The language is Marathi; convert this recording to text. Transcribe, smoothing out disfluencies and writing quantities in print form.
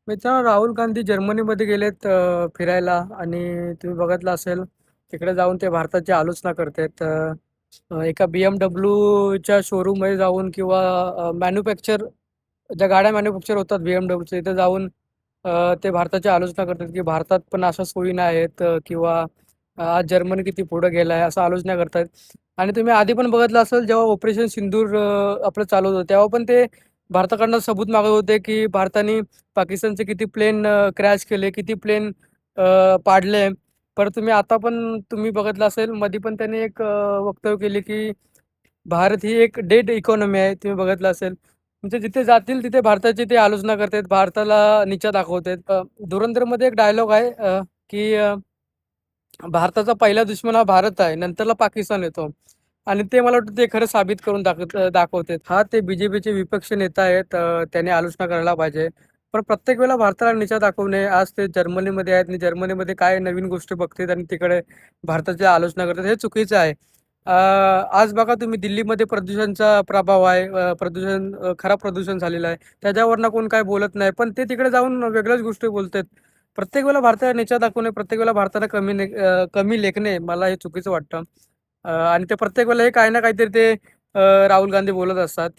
मित्रांनो, राहुल गांधी जर्मनीमध्ये गेलेत फिरायला आणि तुम्ही बघितलं असेल तिकडे जाऊन ते भारताची आलोचना करतायत. एका BMW च्या शोरूममध्ये जाऊन किंवा मॅन्युफॅक्चर ज्या गाड्या मॅन्युफॅक्चर होतात BMWच्या इथे जाऊन ते भारताची आलोचना करतात की भारतात पण अशा सोयी नाही आहेत किंवा आज जर्मनी किती पुढे गेला आहे असं आलोचना करतात. आणि तुम्ही आधी पण बघितलं असेल जेव्हा ऑपरेशन सिंदूर आपलं चालू होतं तेव्हा पण ते भारताकडनं सबूत मागत होते की भारताने पाकिस्तानचे किती प्लेन क्रॅश केले, किती प्लेन पाडले. परत तुम्ही बघितलं असेल मध्ये पण त्यांनी एक वक्तव्य केले की भारत ही एक डेड इकॉनॉमी आहे. तुम्ही बघितलं असेल. म्हणजे जिथे जातील तिथे भारताची ते आलोचना करतात, भारताला नीचा दाखवतात. धुरंधरमध्ये एक डायलॉग आहे की भारताचा पहिला दुश्मन हा भारत आहे, नंतरला पाकिस्तान येतो. आणि ते मला वाटतं ते खरं साबित करून दाखवतात. हा ते BJPचे विपक्ष नेता आहेत. त्याने आलोचना करायला पाहिजे. पण प्रत्येक वेळेला भारताला नीचा दाखवणे, आज ते जर्मनीमध्ये आहेत आणि जर्मनीमध्ये काय नवीन गोष्टी बघतात आणि तिकडे भारताची आलोचना करतात, हे चुकीचं आहे. आज बघा तुम्ही दिल्लीमध्ये प्रदूषणचा प्रभाव आहे. खराब प्रदूषण झालेलं आहे. त्याच्यावरनं कोण काय बोलत नाही. पण ते तिकडे जाऊन वेगळ्याच गोष्टी बोलतात. प्रत्येक वेळेला भारताला नीचा दाखवणे, प्रत्येक वेळेला भारताला कमी लेखणे मला हे चुकीचं वाटतं. आणि ते प्रत्येक वेळेला हे काही ना काहीतरी ते राहुल गांधी बोलत असतात.